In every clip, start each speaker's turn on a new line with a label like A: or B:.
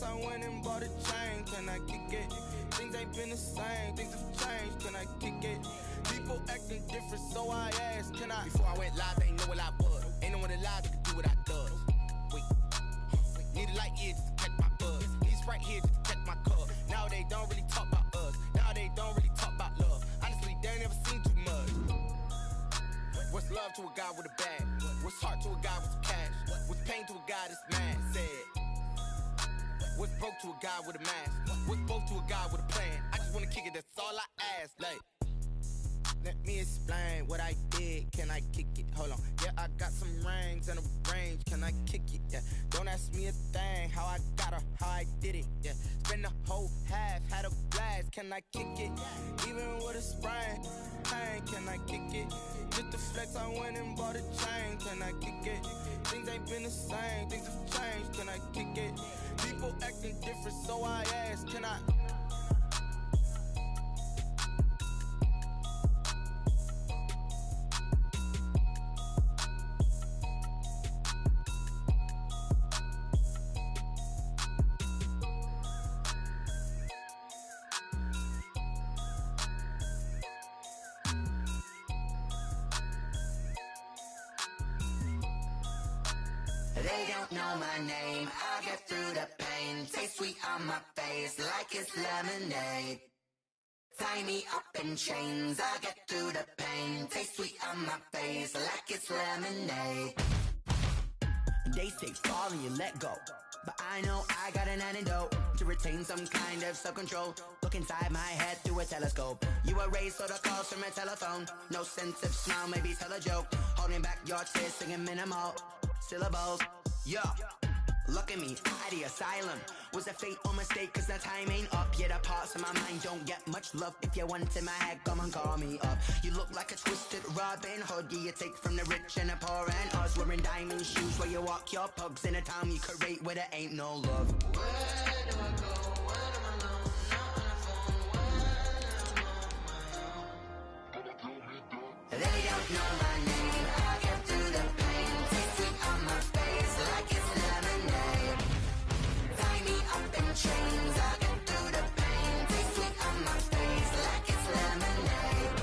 A: flex, I went and bought a chain. Can I kick it? Things ain't been the same, things have changed. Can I kick it? People acting different, so I asked, can I? Before I went live, they ain't know what I was. Ain't no one alive that could do what I does. Wait, need a light here just to catch my buzz. Need Sprite here just to catch my cup. Now they don't really talk about us. Now they don't really talk about love. Honestly, they ain't never seen too much. What's love to a guy with a bag? What's heart to a guy with some cash? What's pain to a guy that's mad? Said. What's broke to a guy with a mask? What's both to a guy with a plan? I just wanna kick it, that's all I ask. Like, let me explain what I did. Can I kick it? Hold on. Yeah, I got some rings and a range. Can I kick it? Yeah. Don't ask me a thing. How I got her, how I did it. Yeah. Spend the whole half, had a blast. Can I kick it? Even with a sprain. Pain, can I kick it? Just to flex, I went and bought a chain. Can I kick it? Things ain't been the same. Things have changed. Can I kick it? People acting different, so I asked, can I?
B: They don't know my name, I get through the pain. Taste sweet on my face like it's lemonade. Tie me up in chains, I get through the pain. Taste sweet on my face like it's lemonade. They say fall and you let go, but I know I got an antidote to retain some kind of self-control. Look inside my head through a telescope. You erase all the calls from a telephone. No sense of smile, maybe tell a joke. Holding back your tears, singing minimal syllables. Yo, look at me, at the asylum. Was a fate or mistake, cause the time ain't up. Yet the parts of my mind don't get much love. If you want in my head, come and call me up. You look like a twisted Robin Hood. Yeah, you take from the rich and the poor and us. Wearing diamond shoes where you walk your pugs in a town you create where there ain't no love. Where do I go? When am I alone? Not on the phone. When I'm on my own. They don't know my name. I get through the pain. Taste sweet on my face like it's lemonade. Tie me up in chains. I get through the pain. Taste sweet on my face like it's lemonade.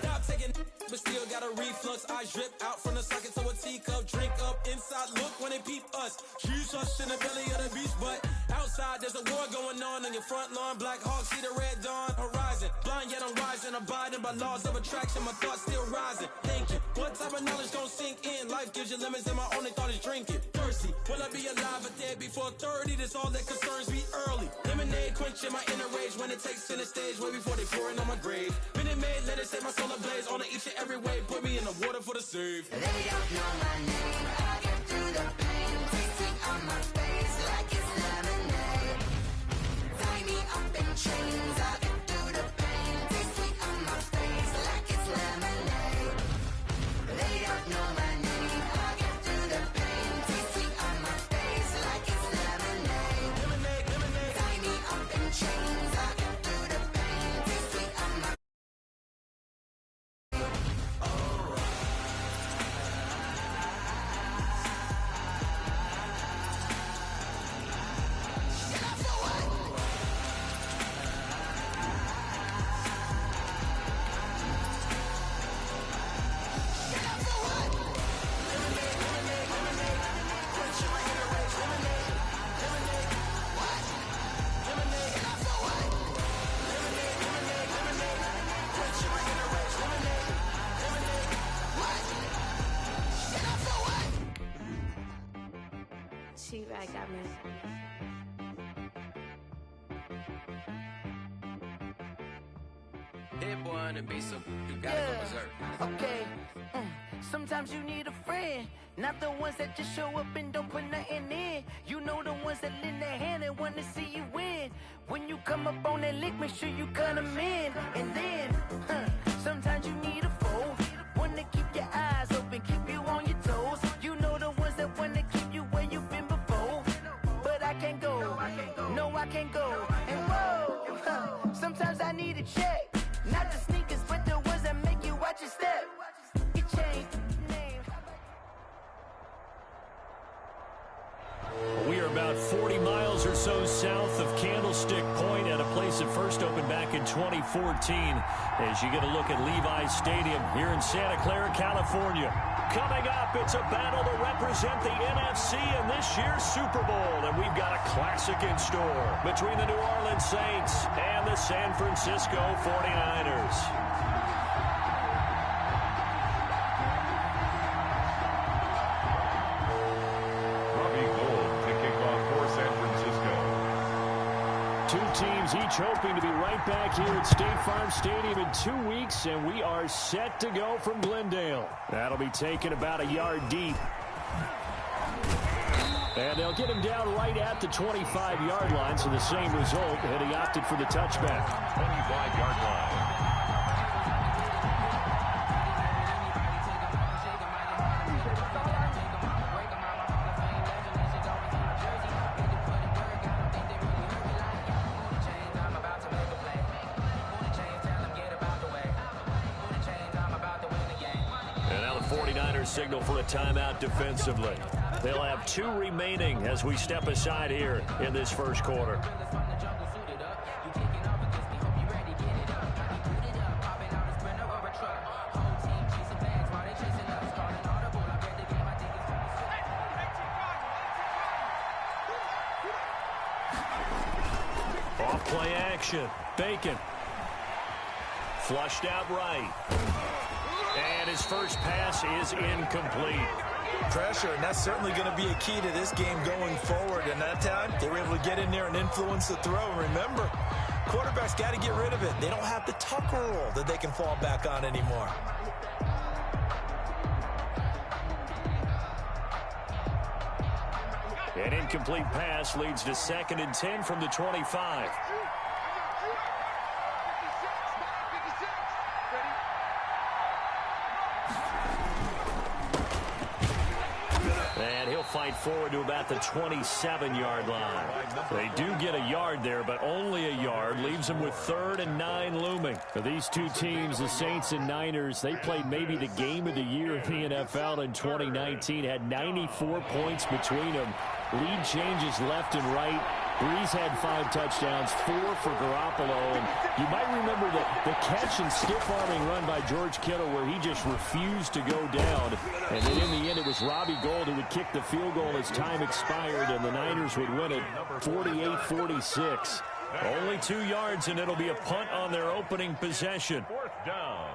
C: Stop taking but still got a reflux. I drip out from the socket to a teacup. Drink up inside, look when they peep us. She's us in the belly of the beast, but outside there's a war going on your front lawn. Black Hawk see the red dawn horizon. Blind yet I'm rising, abiding by laws of attraction. My thoughts still rising. Thinking, what type of knowledge gon' sink in? Life gives you lemons and my only thought is drinking. Thirsty, will I be alive or dead before 30? That's all that concerns me early. Lemonade quenching my inner rage when it takes center stage way before they pouring on my grave. Minute Maid, let it set my soul ablaze on each and every way. Put me in the water for the save.
B: They don't know my name. I get through the pain. Taste sweet on my face like it's lemonade. Tie me up in chains. I get through the pain. Taste sweet on my face like it's lemonade. They don't know my name. I get through the pain. Taste sweet on my face like it's lemonade.
C: Lemonade, lemonade.
B: Tie me up in chains. I get through the pain. Taste sweet on my
D: T-Rag got me.
E: Hit boy on the beat, so you gotta go berserk.
F: Okay. Sometimes you need a friend, not the ones that just show up and don't put nothing in. You know the ones that lend their hand and want to see you win. When you come up on that lick, make sure you cut them in. And then, sometimes you need a foe, one to keep your eyes open, keep you on your toes. You know the ones that want to keep you where you've been before. But I can't go, no I can't go. And whoa, sometimes I need a check. Not the sneakers, but the ones that make you watch your step. You change the name.
G: We are about
D: 40 miles or so south of Candlestick Point at a place that first opened back in 2014 as you get a look at Levi's Stadium here in Santa Clara, California. Coming up, it's a battle to represent the NFC in this year's Super Bowl, and we've got a classic in store between the New Orleans Saints and the San Francisco 49ers. Two teams each hoping to be right back here at State Farm Stadium in 2 weeks, and we are set to go from Glendale. That'll be taken about a yard deep. And they'll get him down right at the 25-yard line, so the same result, and he opted for the touchback.
G: 25-yard line.
D: Signal for a timeout defensively. They'll have 2 remaining as we step aside here in this first quarter. Off play action. Bacon. Flushed out right. And his first pass is incomplete.
H: Pressure, and that's certainly going to be a key to this game going forward. And that time, they were able to get in there and influence the throw. And remember, quarterbacks got to get rid of it. They don't have the Tucker rule that they can fall back on anymore.
D: An incomplete pass leads to 2nd and 10 from the 25. And he'll fight forward to about the 27-yard line. They do get a yard there, but only a yard. Leaves them with 3rd and 9 looming. For these two teams, the Saints and Niners, they played maybe the game of the year in the NFL in 2019. Had 94 points between them. Lead changes left and right. Breeze had 5 touchdowns, 4 for Garoppolo. And you might remember the catch and stiff-arming run by George Kittle where he just refused to go down. And then in the end, it was Robbie Gould who would kick the field goal as time expired, and the Niners would win it 48-46. Only 2 yards, and it'll be a punt on their opening possession.
G: 4th down.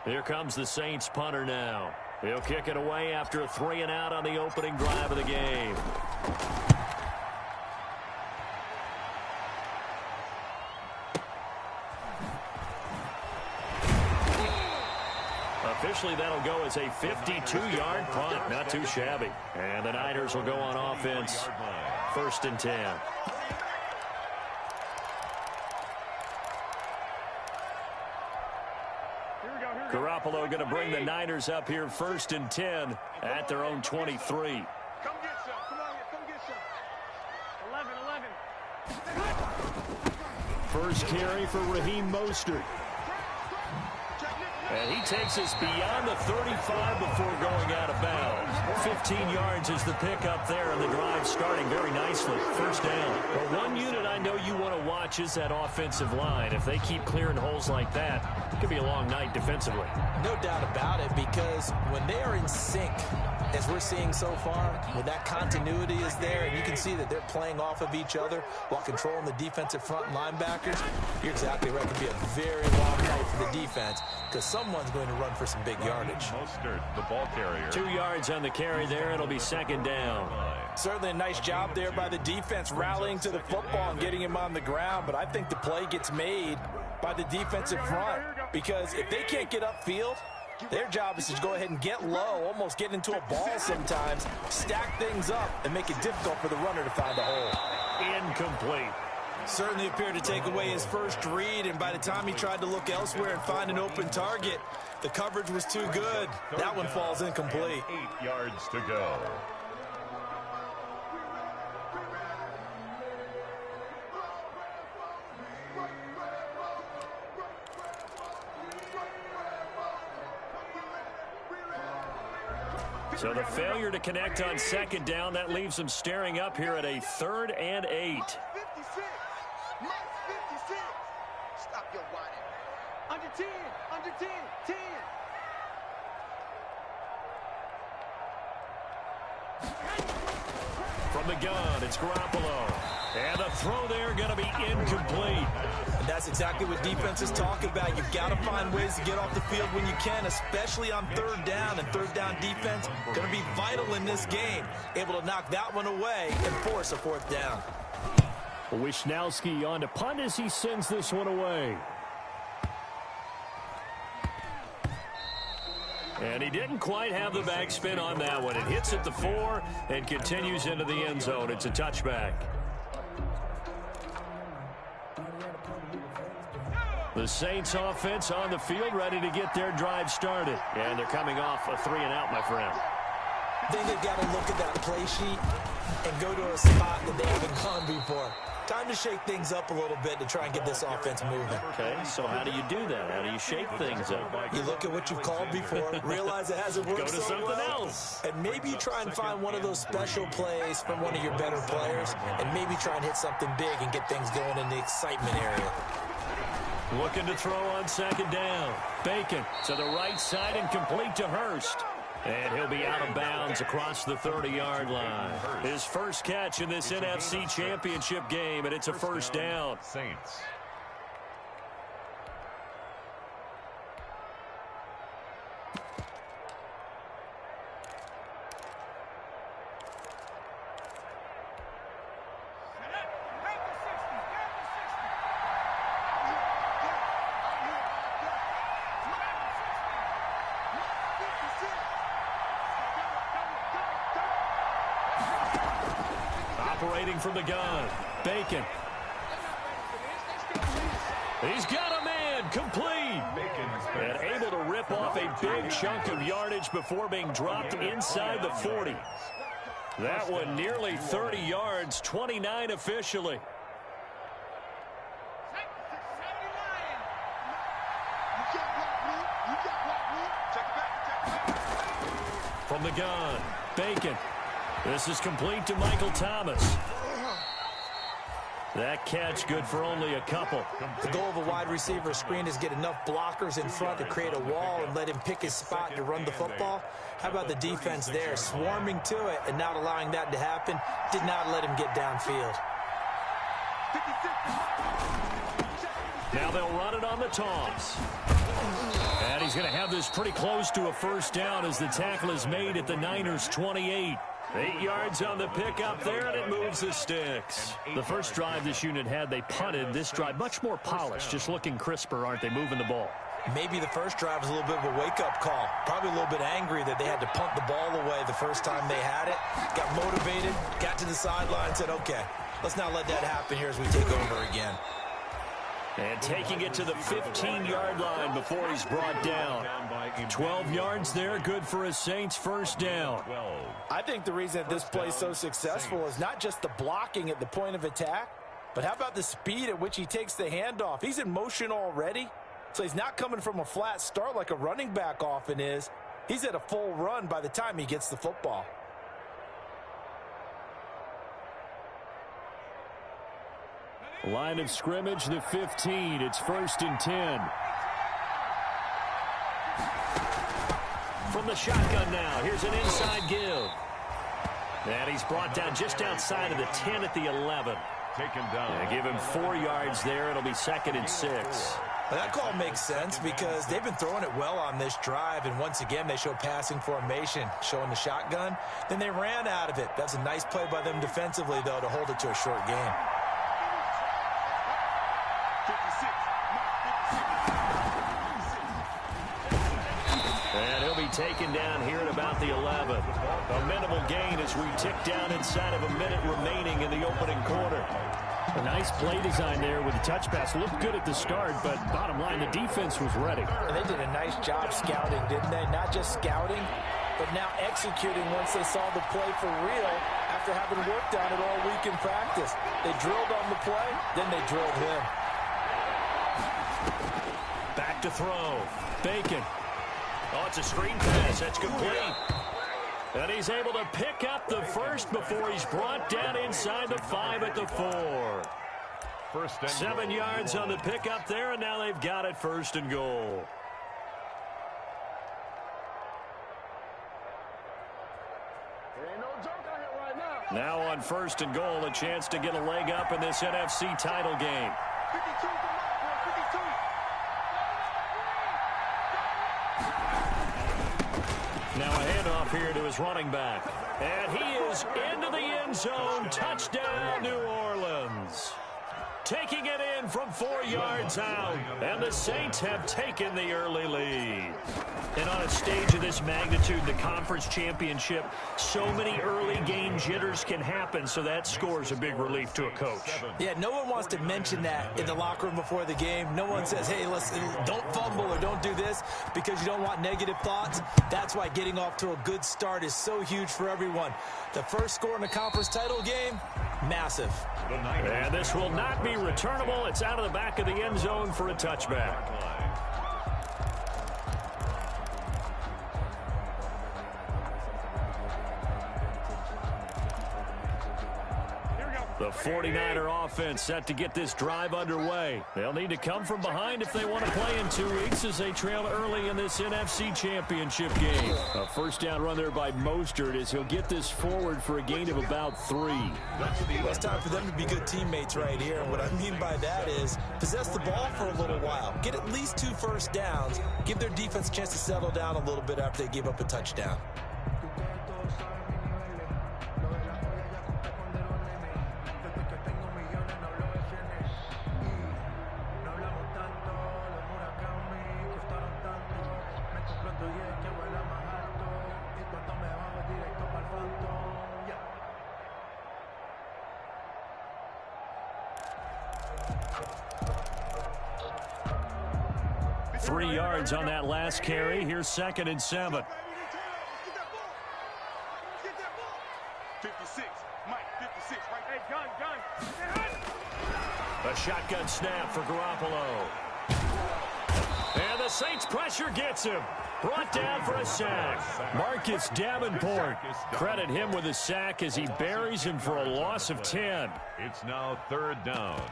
D: Here comes the Saints punter now. He'll kick it away after a 3-and-out on the opening drive of the game. Officially, that'll go as a 52-yard punt. Not too shabby. And the Niners will go on offense. 1st and 10. Garoppolo going to bring the Niners up here 1st and 10 at their own 23.
I: Come get some. Come on here. Come get some. 11.
D: First carry for Raheem Mostert. And he takes us beyond the 35 before going out of bounds. 15 yards is the pickup there, and the drive starting very nicely. 1st down. Well, one unit I know you want to watch is that offensive line. If they keep clearing holes like that, it could be a long night defensively.
H: No doubt about it, because when they are in sync, as we're seeing so far, when that continuity is there, and you can see that they're playing off of each other while controlling the defensive front linebackers, you're exactly right. It could be a very long night for the defense, because someone's going to run for some big yardage.
G: Mostert, the ball carrier.
D: 2 yards on the carry there. It'll be 2nd down.
H: Certainly a nice job there by the defense rallying to the football and getting him on the ground, but I think the play gets made by the defensive front, because if they can't get upfield, their job is to go ahead and get low, almost get into a ball sometimes, stack things up, and make it difficult for the runner to find a hole.
D: Incomplete.
H: Certainly appeared to take away his first read, and by the time he tried to look elsewhere and find an open target, the coverage was too good. That one falls incomplete.
G: 8 yards to go.
D: So the failure to connect on second down, that leaves them staring up here at a 3rd and 8.
I: -56. Stop your whining. Under 10. Under 10. 10.
D: From the gun, it's Garoppolo. And the throw there going to be incomplete.
H: And that's exactly what defenses talk about. You've got to find ways to get off the field when you can, especially on 3rd down. And 3rd down defense going to be vital in this game. Able to knock that one away and force a 4th down.
D: Wisnowski on to punt as he sends this one away. And he didn't quite have the backspin on that one. It hits at the 4 and continues into the end zone. It's a touchback. The Saints offense on the field ready to get their drive started. And they're coming off a 3 and out, my friend.
H: I think they've got to look at that play sheet and go to a spot that they haven't gone before. Time to shake things up a little bit to try and get this offense moving.
D: Okay, so how do you do that? How do you shake things up?
H: You look at what you've called before, realize it hasn't worked
D: Go to
H: so
D: something
H: well,
D: else.
H: and maybe you try and find one of those special plays from one of your better players, and maybe try and hit something big and get things going in the excitement area.
D: Looking to throw on second down. Bacon to the right side and complete to Hurst. And he'll be out of bounds across the 30-yard line. His first catch in this NFC Championship game, and it's a 1st down.
G: Saints.
D: Operating from the gun. Bacon. He's got a man. Complete. And able to rip off a big chunk of yardage before being dropped inside the 40. That one nearly 30 yards, 29 officially. From the gun, Bacon. This is complete to Michael Thomas. That catch good for only a couple.
H: The goal of a wide receiver screen is get enough blockers in front to create a wall and let him pick his spot to run the football. How about the defense there, swarming to it and not allowing that to happen? Did not let him get downfield.
D: Now they'll run it on the toss. And he's going to have this pretty close to a 1st down as the tackle is made at the Niners' 28. 8 yards on the pickup there, and it moves the sticks. The first drive this unit had, they punted. This drive, much more polished, just looking crisper, aren't they, moving the ball?
H: Maybe the first drive was a little bit of a wake-up call. Probably a little bit angry that they had to punt the ball away the first time they had it. Got motivated, got to the sideline, and said, okay, let's not let that happen here as we take over again.
D: And taking it to the 15-yard line before he's brought down. 12 yards there, good for a Saints 1st down.
H: I think the reason that this play is so successful is not just the blocking at the point of attack, but how about the speed at which he takes the handoff? He's in motion already, so he's not coming from a flat start like a running back often is. He's at a full run by the time he gets the football.
D: Line of scrimmage, the 15. It's 1st and 10. From the shotgun now, here's an inside give. And he's brought down just outside of the 10 at the 11.
G: Taken down.
D: And give him 4 yards there. It'll be 2nd and 6.
H: Well, that call makes sense because they've been throwing it well on this drive, and once again they show passing formation, showing the shotgun. Then they ran out of it. That's a nice play by them defensively, though, to hold it to a short game.
D: And he'll be taken down here at about the 11. A minimal gain as we tick down inside of a minute remaining in the opening quarter. A nice play design there with the touch pass. Looked good at the start, but bottom line, the defense was ready.
H: And they did a nice job scouting, didn't they? Not just scouting, but now executing once they saw the play for real after having worked on it all week in practice. They drilled on the play, then they drilled him.
D: Back to throw. Bacon. Oh, it's a screen pass. That's complete. And he's able to pick up the first before he's brought down inside the 5 at the 4. 7 yards on the pickup there, and now they've got it 1st and goal. Now on 1st and goal, a chance to get a leg up in this NFC title game.
I: 52.
D: Now a handoff here to his running back. And he is into the end zone. Touchdown, New Orleans. Taking it in from 4 yards out. And the Saints have taken the early lead. And on a stage of this magnitude, the conference championship, so many early game jitters can happen, so that score's a big relief to a coach.
H: Yeah, no one wants to mention that in the locker room before the game. No one says, hey, listen, don't fumble or don't do this because you don't want negative thoughts. That's why getting off to a good start is so huge for everyone. The first score in the conference title game, massive.
D: And this will not be returnable. It's out of the back of the end zone for a touchback. The 49er offense set to get this drive underway. They'll need to come from behind if they want to play in 2 weeks as they trail early in this NFC Championship game. A first down run there by Mostert as he'll get this forward for a gain of about 3.
H: Well, it's time for them to be good teammates right here. And what I mean by that is possess the ball for a little while. Get at least 2 first downs. Give their defense a chance to settle down a little bit after they give up a touchdown.
D: On that last carry. Here's 2nd and 7.
I: 56, Mike, 56, right? Hey, gun.
D: A shotgun snap for Garoppolo. And the Saints pressure gets him. Brought down for a sack. Marcus Davenport. Credit him with a sack as he buries him for a loss of 10.
G: It's now 3rd down.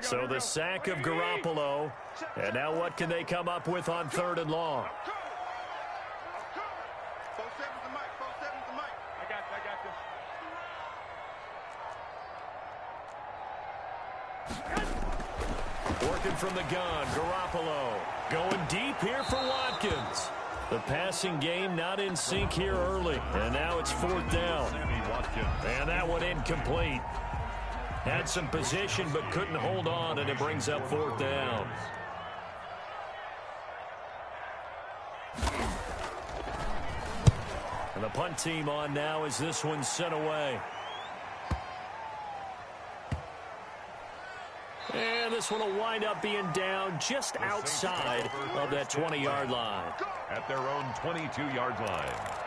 D: So the sack of Garoppolo. And now what can they come up with on 3rd and long?
I: 4-7's the mic. 4-7's the mic. I got
D: this. Working from the gun, Garoppolo. Going deep here for Watkins. The passing game not in sync here early. And now it's 4th down. And that one incomplete. Had some position but couldn't hold on, and it brings up 4th down. And the punt team on now as this one's sent away. And this one will wind up being down just outside of that 20-yard line.
G: At their own 22-yard line.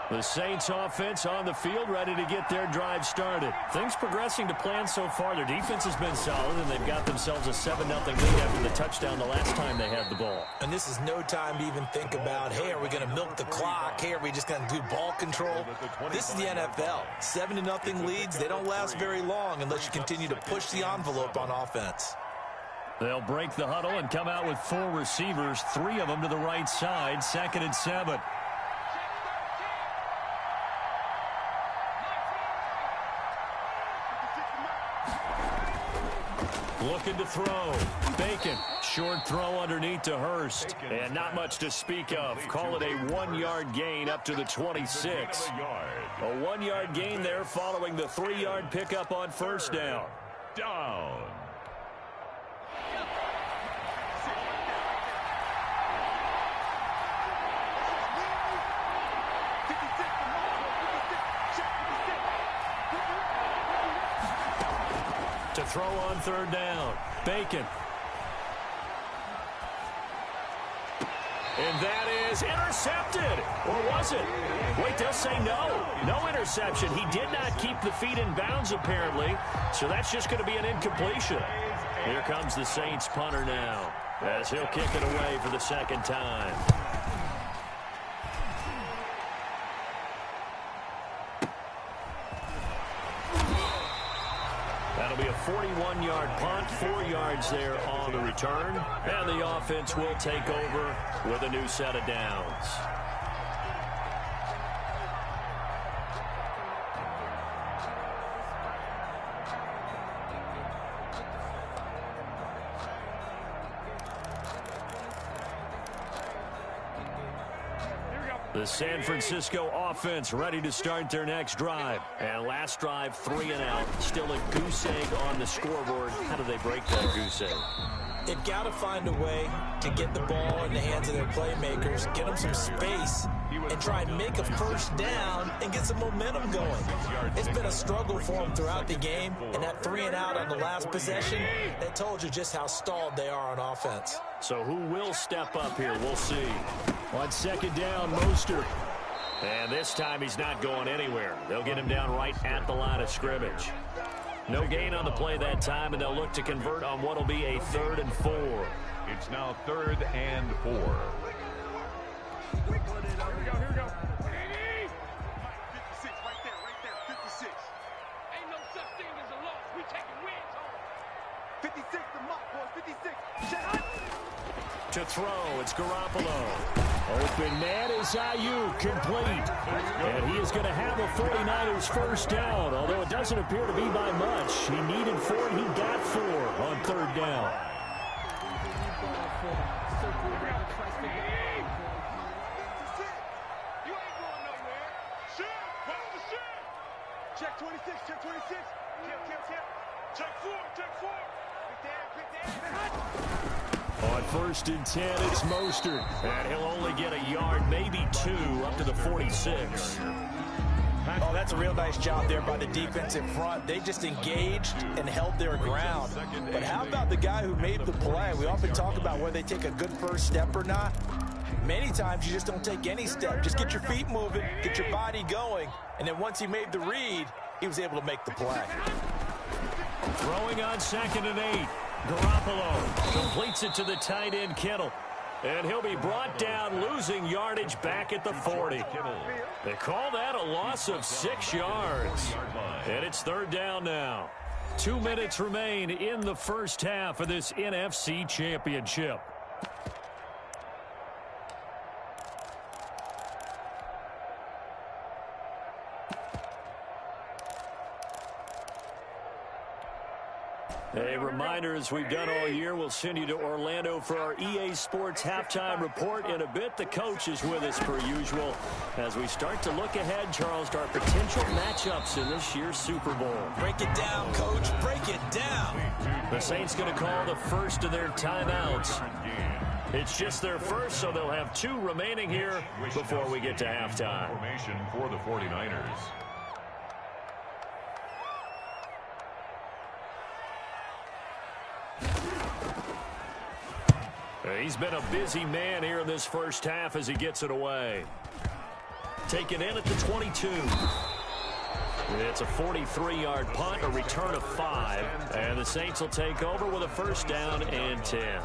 D: The Saints offense on the field, ready to get their drive started. Things progressing to plan so far. Their defense has been solid, and they've got themselves a 7-0 lead after the touchdown the last time they had the ball.
H: And this is no time to even think about, hey, are we going to milk the clock? Hey, are we just going to do ball control? This is the NFL. 7-0 leads, they don't last very long unless you continue to push the envelope on offense.
D: They'll break the huddle and come out with 4 receivers, 3 of them to the right side, 2nd and 7. Looking to throw. Bacon. Short throw underneath to Hurst. And not much to speak of. Call it a 1-yard gain up to the 26. A 1-yard gain there following the 3-yard pickup on 1st down.
G: Down.
D: To throw on 3rd down. Bacon. And that is intercepted. Or was it? Wait, they'll say no. No interception. He did not keep the feet in bounds, apparently. So that's just going to be an incompletion. Here comes the Saints punter now, as he'll kick it away for the second time. That'll be a 41-yard punt, 4 yards there on the return. And the offense will take over with a new set of downs. The San Francisco offense ready to start their next drive. And last drive, 3 and out. Still a goose egg on the scoreboard. How do they break that goose egg?
H: They've got to find a way to get the ball in the hands of their playmakers, get them some space, and try and make a first down and get some momentum going. It's been a struggle for them throughout the game, and that 3 and out on the last possession, that told you just how stalled they are on offense.
D: So who will step up here? We'll see. On second down, Mostert. And this time he's not going anywhere. They'll get him down right at the line of scrimmage. No gain on the play that time, and they'll look to convert on what will be a 3rd and 4.
G: It's now 3rd and 4.
I: Here we go. 56, right there, 56.
J: Ain't no such thing as a loss. We taking wins home.
I: 56, the mark, boys, 56. Shut.
D: To throw, it's Garoppolo. Open man is Ayuk, complete. And he is going to have a 49ers first down, although it doesn't appear to be by much. He needed 4, and he got 4 on 3rd down.
I: You ain't going nowhere. Shit, watch the shit. Check 26, check 26. Tip. Check 4. Quick down.
D: On 1st and 10, it's Mostert. And he'll only get a yard, maybe 2, up to the 46.
H: Oh, that's a real nice job there by the defensive front. They just engaged and held their ground. But how about the guy who made the play? We often talk about whether they take a good first step or not. Many times you just don't take any step. Just get your feet moving, get your body going, and then once he made the read, he was able to make the play.
D: Throwing on 2nd and 8. Garoppolo completes it to the tight end, Kittle. And he'll be brought down, losing yardage back at the 40. They call that a loss of 6 yards. And it's 3rd down now. 2 minutes remain in the first half of this NFC Championship. A reminder, as we've done all year, we'll send you to Orlando for our EA Sports halftime report in a bit. The coach is with us per usual as we start to look ahead, Charles, to our potential matchups in this year's Super Bowl.
H: Break it down, Coach. Break it down.
D: The Saints going to call the first of their timeouts. It's just their first, so they'll have 2 remaining here before we get to halftime.
G: Formation for the 49ers.
D: He's been a busy man here in this first half as he gets it away. Taken in at the 22. It's a 43-yard punt, a return of 5. And the Saints will take over with a first down and 10.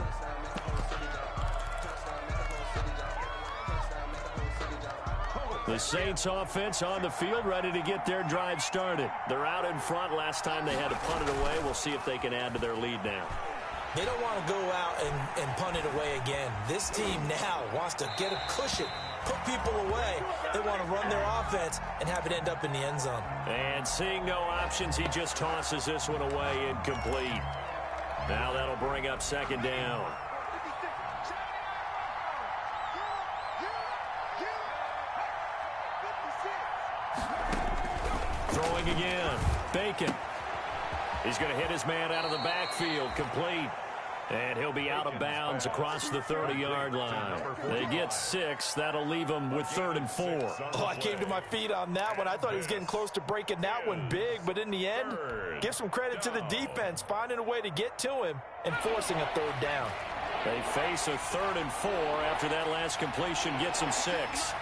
D: The Saints offense on the field ready to get their drive started. They're out in front. Last time they had to punt it away. We'll see if they can add to their lead now.
H: They don't want to go out and punt it away again. This team now wants to get a cushion, put people away. They want to run their offense and have it end up in the end zone.
D: And seeing no options, he just tosses this one away incomplete. Now that'll bring up 2nd down. Throwing again. Bacon. He's going to hit his man out of the backfield. Complete. And he'll be out of bounds across the 30-yard line. They get 6. That'll leave them with 3rd and 4.
H: Oh, I came to my feet on that one. I thought he was getting close to breaking that one big, but in the end, give some credit to the defense, finding a way to get to him and forcing a 3rd down.
D: They face a 3rd and 4 after that last completion gets them 6.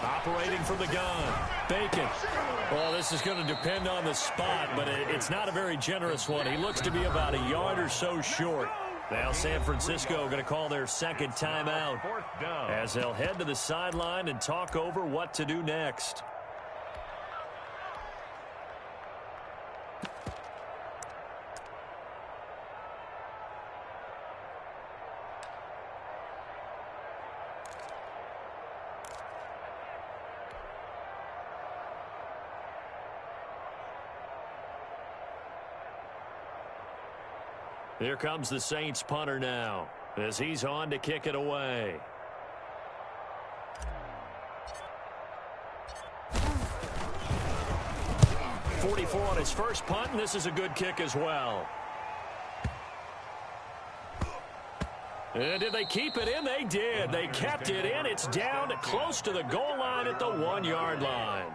D: Operating from the gun, Bacon. Well, this is going to depend on the spot, but it's not a very generous one. He looks to be about a yard or so short. Now San Francisco going to call their second timeout as they'll head to the sideline and talk over what to do next. Here comes the Saints punter now as he's on to kick it away. .44 on his first punt, and this is a good kick as well. And did they keep it in? They did. They kept it in. It's down close to the goal line at the 1-yard line.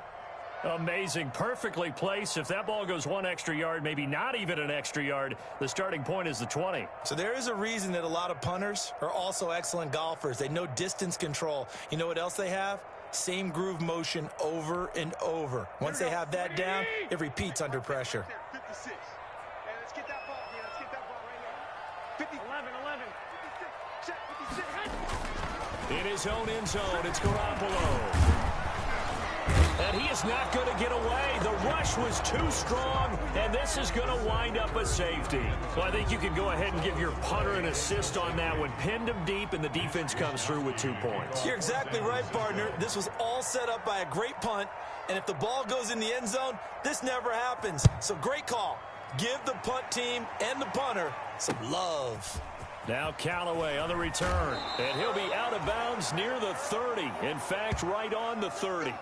D: Amazing. Perfectly placed. If that ball goes 1 extra yard, maybe not even an extra yard, the starting point is the 20.
H: So there is a reason that a lot of punters are also excellent golfers. They know distance control. You know what else they have? Same groove motion over and over. Once they have that down, it repeats under pressure.
I: 56. Hey, let's get that ball here. Let's get that ball right here. 11. 56. Check 56.
D: In his own end zone, it's Garoppolo. And he is not going to get away. The rush was too strong, and this is going to wind up a safety. Well, I think you can go ahead and give your punter an assist on that one. Pinned him deep, and the defense comes through with 2 points.
H: You're exactly right, partner. This was all set up by a great punt, and if the ball goes in the end zone, this never happens. So great call. Give the punt team and the punter some love.
D: Now Callaway on the return, and he'll be out of bounds near the 30. In fact, right on the 30.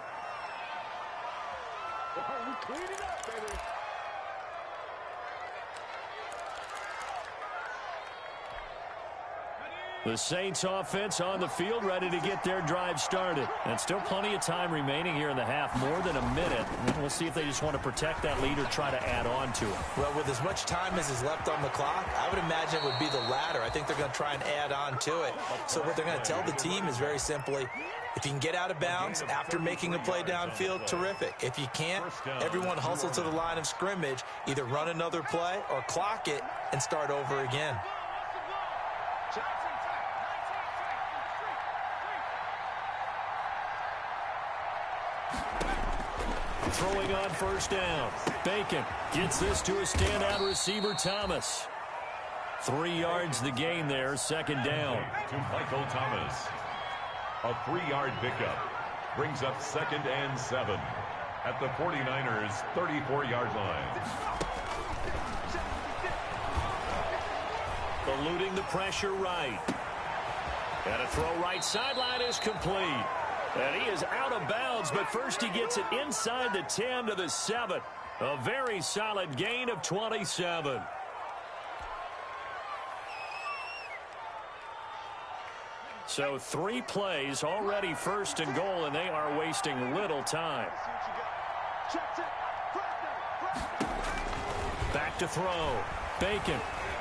I: We cleaned it up, baby.
D: The Saints offense on the field, ready to get their drive started. And still plenty of time remaining here in the half, more than a minute. We'll see if they just want to protect that lead or try to add on to it.
H: Well, with as much time as is left on the clock, I would imagine it would be the latter. I think they're going to try and add on to it. So what they're going to tell the team is very simply, if you can get out of bounds after making a play downfield, terrific. If you can't, everyone hustle to the line of scrimmage, either run another play or clock it and start over again.
D: Throwing on first down. Bacon gets this to a standout receiver, Thomas. 3 yards the gain there, second down.
G: To Michael Thomas. A 3-yard pickup brings up 2nd and 7 at the 49ers' 34-yard line.
D: Eluding the pressure right. And a throw right sideline is complete. And he is out of bounds, but first he gets it inside the 10 to the 7. A very solid gain of 27. So 3 plays, already 1st and goal, and they are wasting little time. Back to throw. Bacon.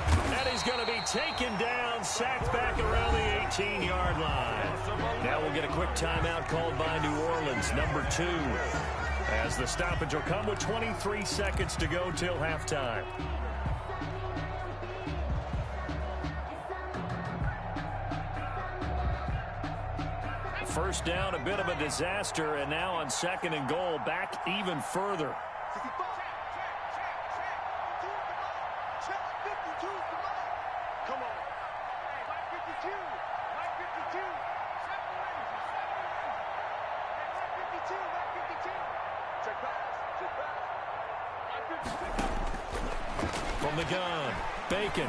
D: And he's going to be taken down, sacked back around the 18-yard line. Now we'll get a quick timeout called by New Orleans, number 2. As the stoppage will come with 23 seconds to go till halftime. First down, a bit of a disaster, and now on 2nd and goal, back even further. From the gun, Bacon.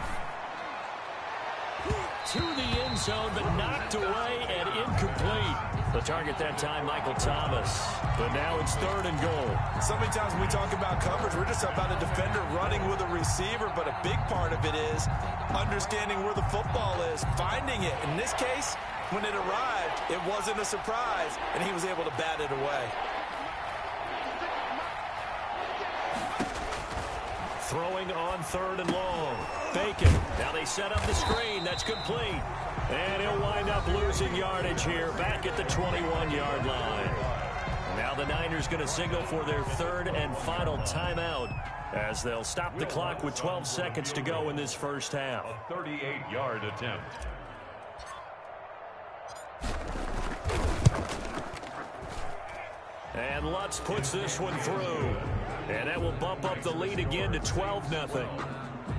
D: To the end zone, but knocked away and incomplete. The target that time, Michael Thomas. But now it's 3rd and goal.
H: So many times when we talk about coverage, we're just about a defender running with a receiver, but a big part of it is understanding where the football is, finding it. In this case, when it arrived, it wasn't a surprise, and he was able to bat it away.
D: throwing on third and long. Bacon. Now they set up the screen. That's complete. And he'll wind up losing yardage here back at the 21-yard line. Now the Niners going to signal for their third and final timeout as they'll stop the clock with 12 seconds to go in this first half.
G: A 38-yard attempt.
D: And Lutz puts this one through. And that will bump up the lead again to 12-0.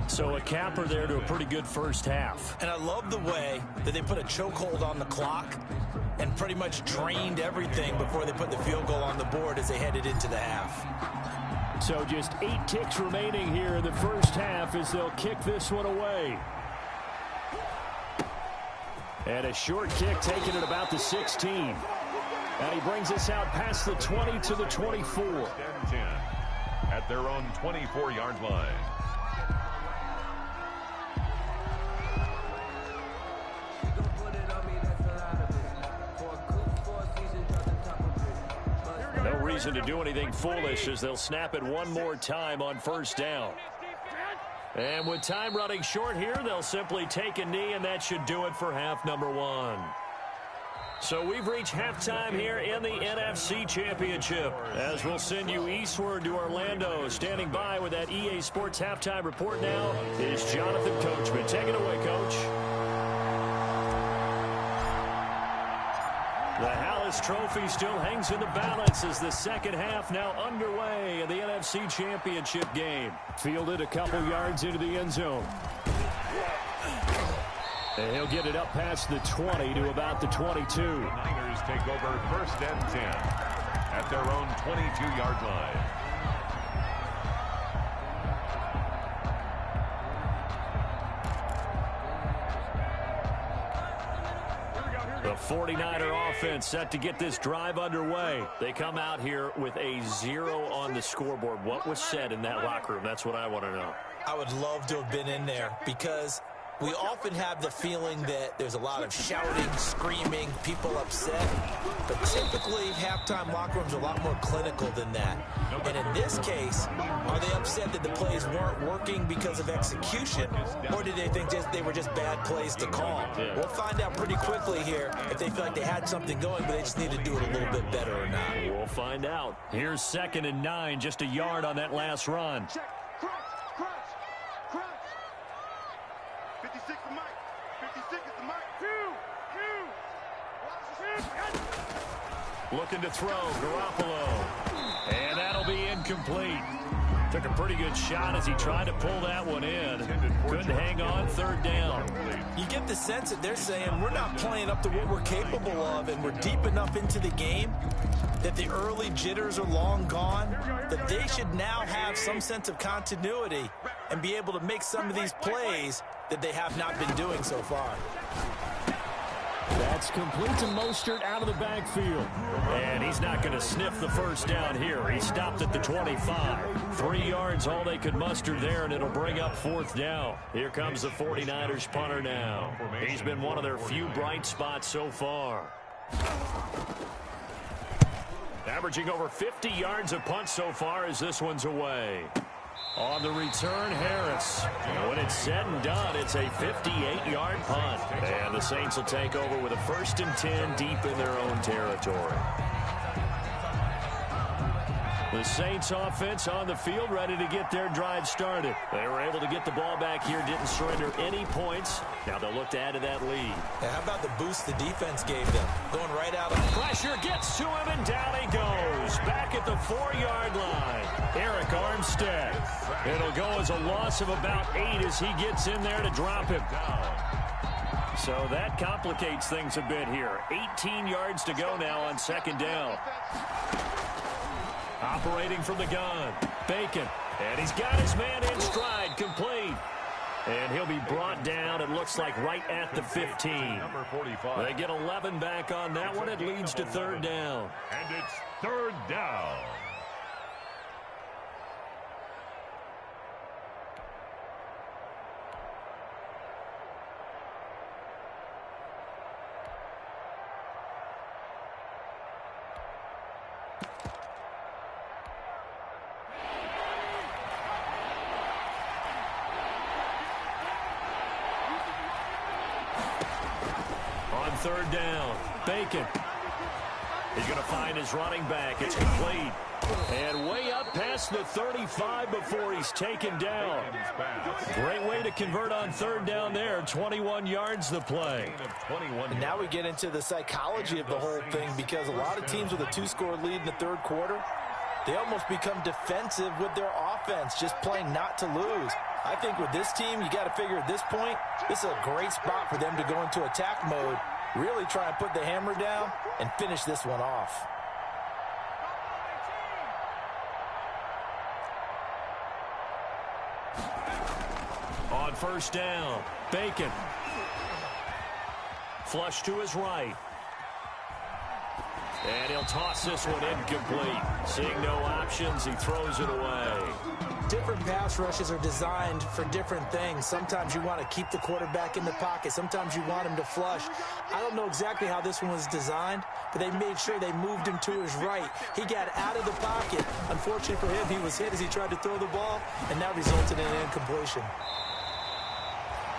D: So a capper there to a pretty good first half.
H: And I love the way that they put a chokehold on the clock and pretty much drained everything before they put the field goal on the board as they headed into the half.
D: So just 8 ticks remaining here in the first half as they'll kick this one away. And a short kick taken at about the 16. And he brings us out past the 20 to the 24.
G: 10-10 at their own 24-yard line.
D: No reason to do anything foolish as they'll snap it one more time on first down. And with time running short here, they'll simply take a knee, and that should do it for half number one. So we've reached halftime here in the NFC Championship as we'll send you eastward to Orlando. Standing by with that EA Sports halftime report now is Jonathan Coachman. Take it away, Coach. The Hallis Trophy still hangs in the balance as the second half now underway in the NFC Championship game. Fielded a couple yards into the end zone. And he'll get it up past the 20 to about the 22.
G: The Niners take over first and 10 at their own 22-yard line.
D: The 49er offense set to get this drive underway. They come out here with a 0 on the scoreboard. What was said in that locker room? That's what I want to know.
H: I would love to have been in there because we often have the feeling that there's a lot of shouting, screaming, people upset. But typically, halftime locker rooms are a lot more clinical than that. And in this case, are they upset that the plays weren't working because of execution, or did they think they were just bad plays to call?
D: Yeah.
H: We'll find out pretty quickly here if they feel like they had something going, but they just need to do it a little bit better or not.
D: We'll find out. Here's 2nd and 9, just a yard on that last run.
I: Check. Crunch. 56 the mic. 56 is the mic.
D: Looking to throw, Garoppolo. And that'll be incomplete. Took a pretty good shot as he tried to pull that one in. Couldn't hang on, 3rd down.
H: You get the sense that they're saying we're not playing up to what we're capable of, and we're deep enough into the game that the early jitters are long gone, that they should now have some sense of continuity and be able to make some of these plays that they have not been doing so far.
D: That's complete to Mostert out of the backfield. And he's not going to sniff the first down here. He stopped at the 25. 3 yards, all they could muster there, and it'll bring up 4th down. Here comes the 49ers punter now. He's been one of their few bright spots so far. Averaging over 50 yards a punt so far as this one's away. On the return, Harris. And when it's said and done, it's a 58-yard punt. And the Saints will take over with a 1st and 10 deep in their own territory. The Saints offense on the field ready to get their drive started. They were able to get the ball back here, didn't surrender any points. Now they'll look to add to that lead.
H: Yeah, how about the boost the defense gave them? Going right out of
D: pressure, gets to him, and down he goes. Back at the 4-yard line. Eric Armstead. It'll go as a loss of about 8 as he gets in there to drop him. So that complicates things a bit here. 18 yards to go now on 2nd down. Operating from the gun, Bacon. And he's got his man in stride, complete. And he'll be brought down, it looks like, right at the 15.
G: Number 45.
D: They get 11 back on that one. It leads to 3rd down.
G: And it's 3rd down.
D: third down. Bacon. He's going to find his running back. It's complete. And way up past the 35 before he's taken down. Great way to convert on third down there. 21 yards the play.
H: And now we get into the psychology of the whole thing, because a lot of teams with a 2-score lead in the third quarter, they almost become defensive with their offense, just playing not to lose. I think with this team, you got to figure at this point, this is a great spot for them to go into attack mode, really try and put the hammer down and finish this one off.
D: On first down, Bacon. Flush to his right. And he'll toss this one incomplete. Seeing no options, he throws it away.
H: Different pass rushes are designed for different things. Sometimes you want to keep the quarterback in the pocket. Sometimes you want him to flush. I don't know exactly how this one was designed, but they made sure they moved him to his right. He got out of the pocket. Unfortunately for him, he was hit as he tried to throw the ball, and that resulted in an incompletion.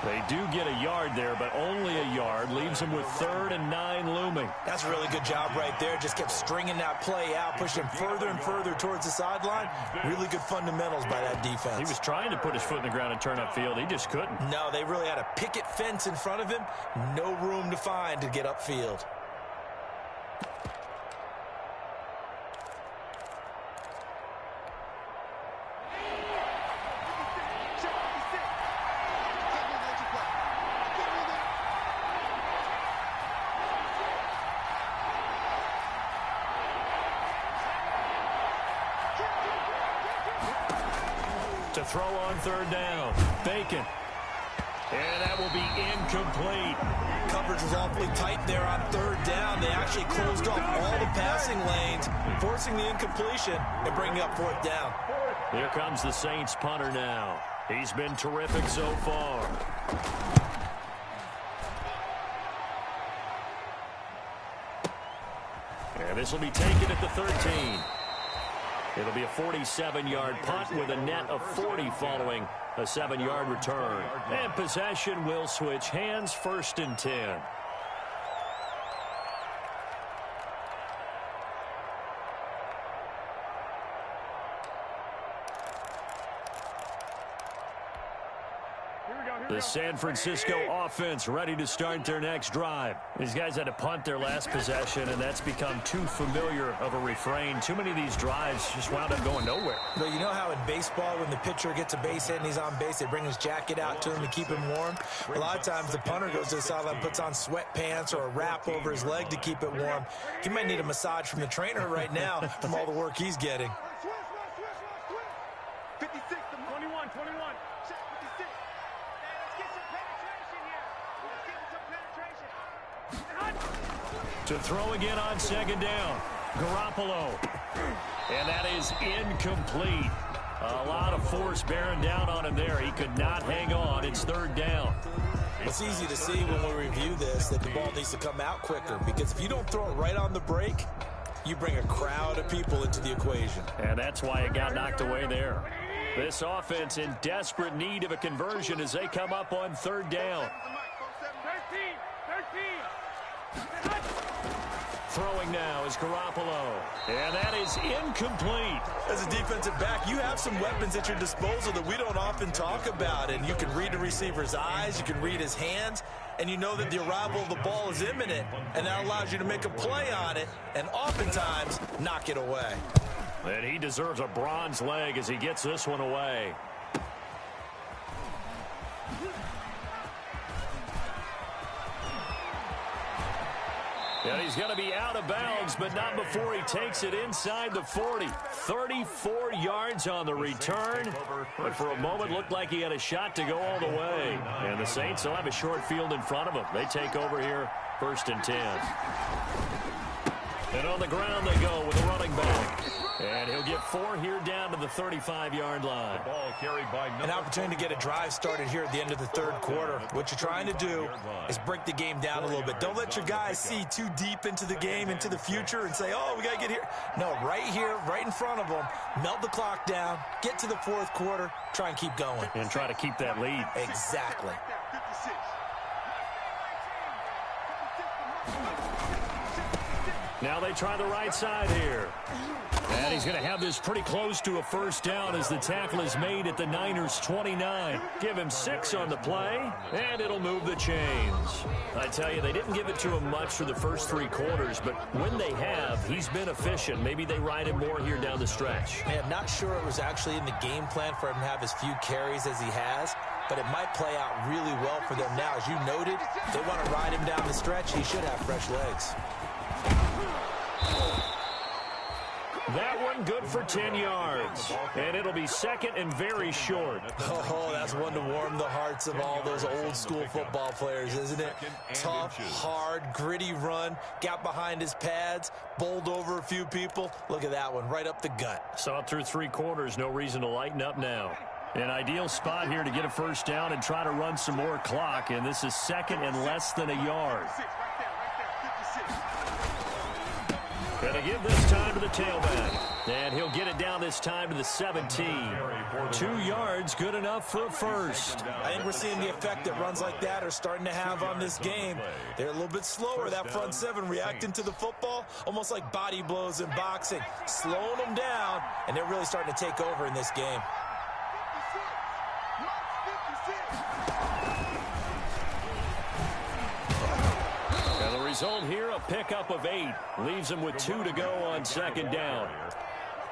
D: They do get a yard there, but only a yard. Leaves them with 3rd and 9 looming.
H: That's a really good job right there. Just kept stringing that play out, pushing him further and further towards the sideline. Really good fundamentals by that defense.
D: He was trying to put his foot in the ground and turn upfield. He just couldn't.
H: No, they really had a picket fence in front of him. No room to find to get upfield.
D: To throw on third down, Bacon. And that will be incomplete.
H: Coverage was awfully tight there on third down. They actually closed off all the passing lanes, forcing the incompletion and bringing up fourth down.
D: Here comes the Saints punter now. He's been terrific so far. And this will be taken at the 13. It'll be a 47-yard punt with a net of 40 following a 7-yard return. And possession will switch hands, 1st and 10. The San Francisco offense ready to start their next drive. These guys had to punt their last possession, and that's become too familiar of a refrain. Too many of these drives just wound up going nowhere.
H: But you know how in baseball, when the pitcher gets a base hit and he's on base, they bring his jacket out to him to keep him warm? A lot of times the punter goes to the sideline, puts on sweatpants or a wrap over his leg to keep it warm. He might need a massage from the trainer right now from all the work he's getting.
I: 56, 21, 21. Check 56. Let's get some penetration here. Let's get some penetration.
D: To throw again on 2nd down, Garoppolo. And that is incomplete. A lot of force bearing down on him there. He could not hang on. It's 3rd down.
H: It's easy to see when we review this that the ball needs to come out quicker, because if you don't throw it right on the break, you bring a crowd of people into the equation.
D: And that's why it got knocked away there. This offense in desperate need of a conversion as they come up on 3rd down.
J: 13.
D: Throwing now is Garoppolo. And that is incomplete.
H: As a defensive back, you have some weapons at your disposal that we don't often talk about. And you can read the receiver's eyes, you can read his hands, and you know that the arrival of the ball is imminent. And that allows you to make a play on it and oftentimes knock it away.
D: And he deserves a bronze leg as he gets this one away. And he's going to be out of bounds, but not before he takes it inside the 40. 34 yards on the return, but for a moment looked like he had a shot to go all the way. And the Saints will have a short field in front of them. They take over here, 1st and 10. And on the ground they go with a running back. And he'll get 4 here down to the 35-yard line.
G: The ball carried by
H: An opportunity to get a drive started here at the end of the 3rd quarter. What you're trying to do is break the game down a little bit. Don't let your guys see too deep into the game, into the future, and say, oh, we got to get here. No, right here, right in front of them, melt the clock down, get to the 4th quarter, try and keep going.
D: And try to keep that lead.
H: Exactly.
I: 56.
D: Now they try the right side here. And he's going to have this pretty close to a first down as the tackle is made at the Niners' 29. Give him 6 on the play, and it'll move the chains. I tell you, they didn't give it to him much for the first 3 quarters, but when they have, he's been efficient. Maybe they ride him more here down the stretch.
H: Hey, I'm not sure it was actually in the game plan for him to have as few carries as he has, but it might play out really well for them now. As you noted, if they want to ride him down the stretch, he should have fresh legs.
D: That one good for 10 yards. And it'll be second and very short.
H: Oh, that's one to warm the hearts of all those old school football players, isn't it? Tough, hard, gritty run. Got behind his pads, bowled over a few people. Look at that one, right up the gut.
D: Saw it through 3 quarters. No reason to lighten up now. An ideal spot here to get a first down and try to run some more clock. And this is second and less than a yard. Going to give this time to the tailback. And he'll get it down this time to the 17. 2 yards, good enough for a first.
H: I think we're seeing the effect that runs like that are starting to have on this game. They're a little bit slower, that front 7, reacting to the football, almost like body blows in boxing, slowing them down, and they're really starting to take over in this game.
D: Result here, a pickup of 8. Leaves him with 2 to go on second down.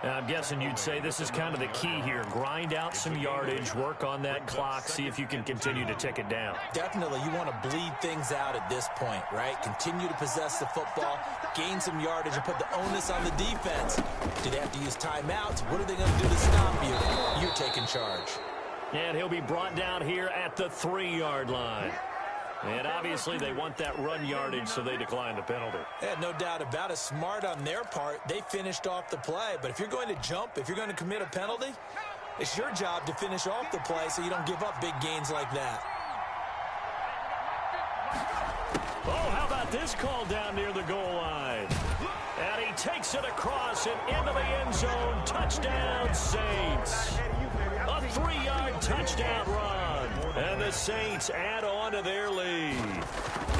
D: Now, I'm guessing you'd say this is kind of the key here. Grind out some yardage, work on that clock, see if you can continue to tick it down.
H: Definitely. You want to bleed things out at this point, right? Continue to possess the football, gain some yardage, and put the onus on the defense. Do they have to use timeouts? What are they going to do to stop you? You're taking charge.
D: And he'll be brought down here at the 3-yard line. And obviously they want that run yardage, so they decline the penalty.
H: Yeah, no doubt about it. Smart on their part. They finished off the play. But if you're going to jump, if you're going to commit a penalty, it's your job to finish off the play so you don't give up big gains like that.
D: Oh, how about this call down near the goal line? And he takes it across and into the end zone. Touchdown, Saints. A 3-yard touchdown run. And the Saints add on to their lead.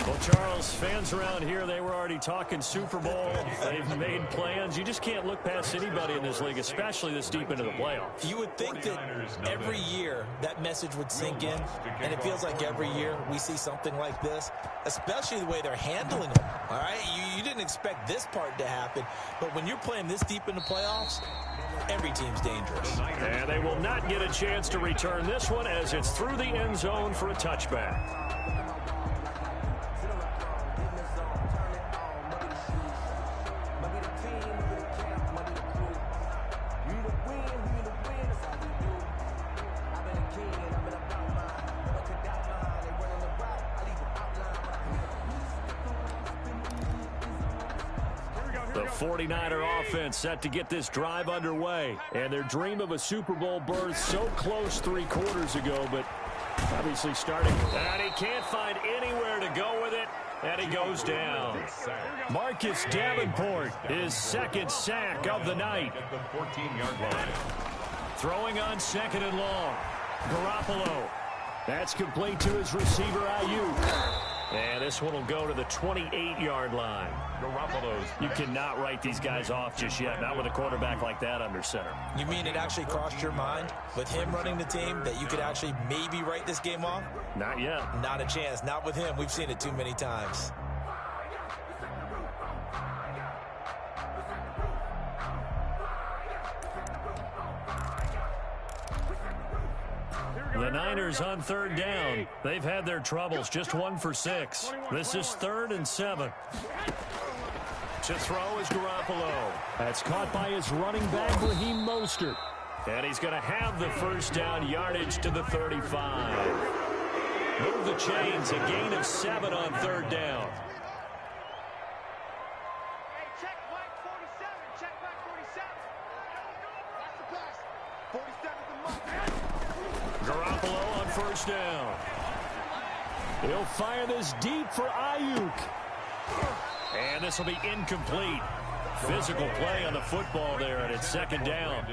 D: Well, Charles, fans around here, they were already talking Super Bowl. They've made plans. You just can't look past anybody in this league, especially this deep into the playoffs.
H: You would think that every year that message would sink in, and it feels like every year we see something like this, especially the way they're handling them. All right, you didn't expect this part to happen, but when you're playing this deep in the playoffs, every team's dangerous.
D: And they will not get a chance to return this one as it's through the end zone for a touchback. The 49er offense set to get this drive underway. And their dream of a Super Bowl berth so close 3 quarters ago, but obviously starting. And he can't find anywhere to go with it. And he goes down. Marcus Davenport, his 2nd sack of the night.
G: At the 14-yard line.
D: Throwing on 2nd and long. Garoppolo. That's complete to his receiver, Ayuk. And this one will go to the 28-yard line.
G: Garoppolo's.
D: You cannot write these guys off just yet, not with a quarterback like that under center.
H: You mean it actually crossed your mind with him running the team that you could actually maybe write this game off?
D: Not yet.
H: Not a chance. Not with him. We've seen it too many times.
D: The Niners on 3rd down. They've had their troubles, just 1 for 6. This is 3rd and 7. To throw is Garoppolo. That's caught by his running back, Raheem Mostert. And he's going to have the first down, yardage to the 35. Move the chains, a gain of 7 on 3rd down.
I: Check back 47. Check back 47. That's the pass. 47's the mark.
D: Garoppolo on 1st down. He'll fire this deep for Ayuk. And this will be incomplete. Physical play on the football there, and it's second down.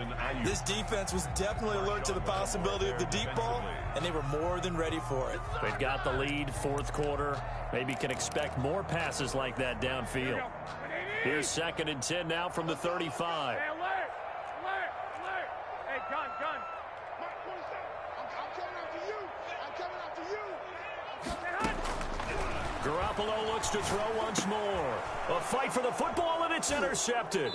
H: This defense was definitely alert to the possibility of the deep ball, and they were more than ready for it.
D: They've got the lead, fourth quarter. Maybe can expect more passes like that downfield. Here's second and 10 now from the 35.
I: Hey, alert! Hey, gun! Mark 27. I'm coming after you!
D: Garoppolo looks to throw once more. A fight for the football, and it's intercepted.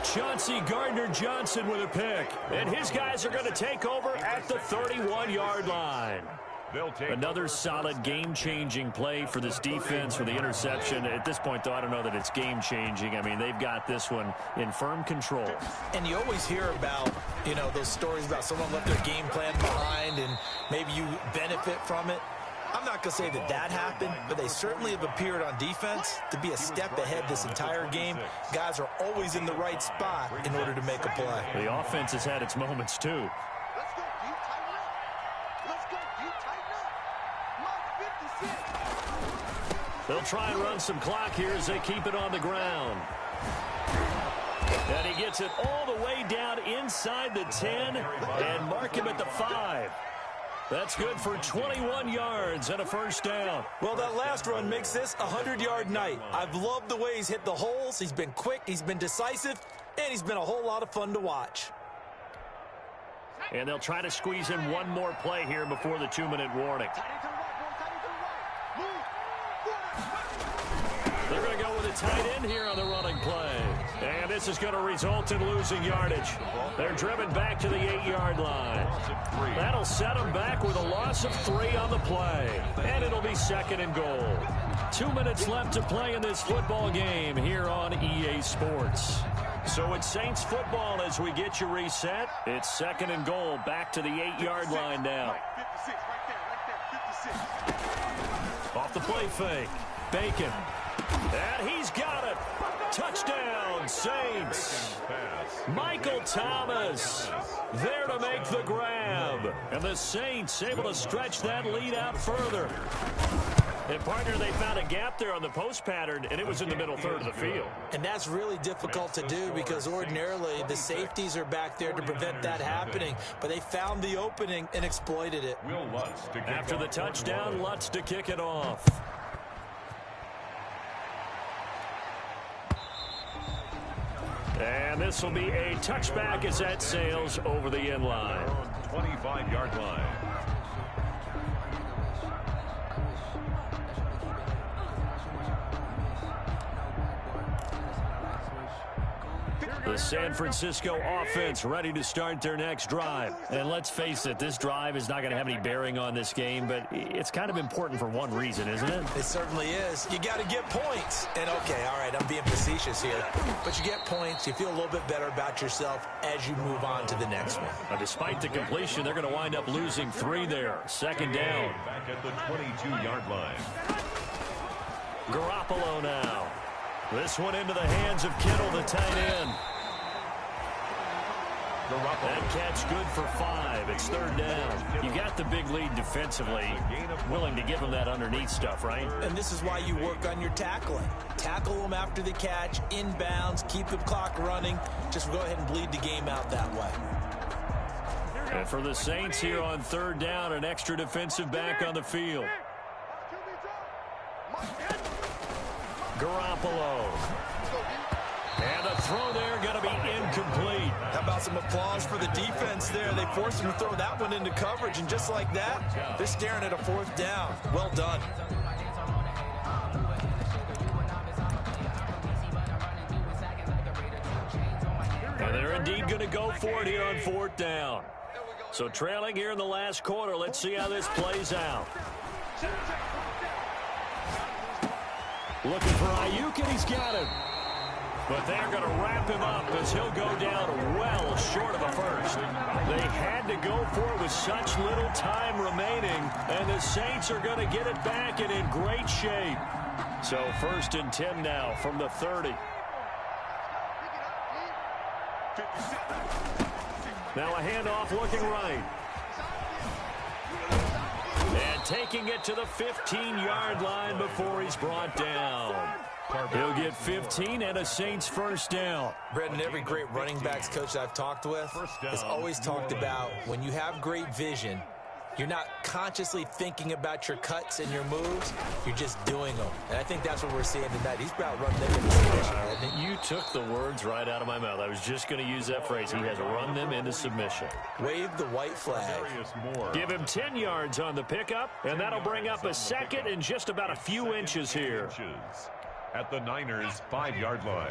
D: Chauncey Gardner-Johnson with a pick. And his guys are going to take over at the 31-yard line. Another solid game-changing play for this defense with the interception. At this point, though, I don't know that it's game-changing. I mean, they've got this one in firm control.
H: And you always hear about, those stories about someone left their game plan behind and maybe you benefit from it. I'm not going to say that happened, but they certainly have appeared on defense to be a step ahead this entire game. Guys are always in the right spot in order to make a play.
D: The offense has had its moments, too. They'll try and run some clock here as they keep it on the ground. And he gets it all the way down inside the 10 and mark him at the 5. That's good for 21 yards and a first down.
H: Well, that last run makes this a 100-yard night. I've loved the way he's hit the holes. He's been quick, he's been decisive, and he's been a whole lot of fun to watch.
D: And they'll try to squeeze in one more play here before the 2-minute warning. They're going to go with a tight end here on the running play. And this is going to result in losing yardage. They're driven back to the 8-yard line. That'll set them back with a loss of 3 on the play. And it'll be second and goal. 2 minutes left to play in this football game here on EA Sports. So it's Saints football as we get you reset. It's second and goal back to the 8-yard line now. Off the play fake. Bacon. And he's got it. Touchdown, Saints. Michael Thomas there to make the grab. And the Saints able to stretch that lead out further. And, partner, they found a gap there on the post pattern, and it was in the middle third of the field.
H: And that's really difficult to do because ordinarily the safeties are back there to prevent that happening. But they found the opening and exploited it.
D: After the touchdown, Lutz to kick it off. And this will be a touchback as that sails over the end line.
G: 25-yard line.
D: The San Francisco offense ready to start their next drive. And let's face it, this drive is not going to have any bearing on this game, but it's kind of important for one reason, isn't it?
H: It certainly is. You got to get points. And, okay, all right, I'm being facetious here. But you get points, you feel a little bit better about yourself as you move on to the next one.
D: Now, despite the completion, they're going to wind up losing 3 there. Second down.
G: Back at the 22-yard line.
D: Garoppolo now. This one into the hands of Kittle, the tight end. That catch good for 5. It's third down. You got the big lead defensively. Willing to give them that underneath stuff, right?
H: And this is why you work on your tackling. Tackle them after the catch, inbounds, keep the clock running. Just go ahead and bleed the game out that way.
D: And for the Saints here on third down, an extra defensive back on the field. Garoppolo. And the throw there going to be incomplete.
H: How about some applause for the defense there? They forced him to throw that one into coverage, and just like that, they're staring at a fourth down. Well done.
D: And they're indeed going to go for it here on fourth down. So trailing here in the last quarter, let's see how this plays out. Looking for Ayuk, and he's got it. But they're going to wrap him up as he'll go down well short of a first. They had to go for it with such little time remaining, and the Saints are going to get it back and in great shape. So first and 10 now from the 30. Now a handoff looking right. And taking it to the 15-yard line before he's brought down. He'll get 15 and a Saints first down.
H: Brendan, every great running backs coach I've talked with has always talked about when you have great vision, you're not consciously thinking about your cuts and your moves. You're just doing them. And I think that's what we're seeing tonight. He's about run them into submission, hasn't he?
D: You took the words right out of my mouth. I was just going to use that phrase. He has run them into submission.
H: Wave the white flag.
D: Give him 10 yards on the pickup, and that'll bring up a second and just about a few inches here.
G: At the Niners' 5-yard line.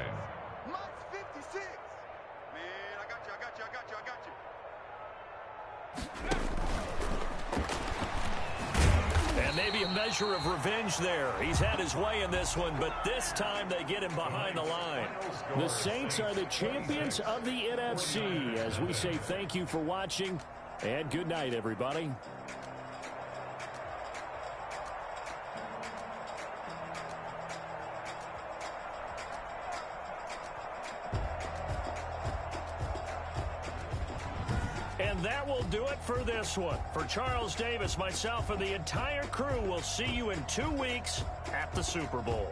I: Mike's 56. Man, I got you.
D: And maybe a measure of revenge there. He's had his way in this one, but this time they get him behind the line. The Saints are the champions of the NFC. As we say thank you for watching, and good night, everybody. And that will do it for this one. For Charles Davis, myself, and the entire crew, we'll see you in 2 weeks at the Super Bowl.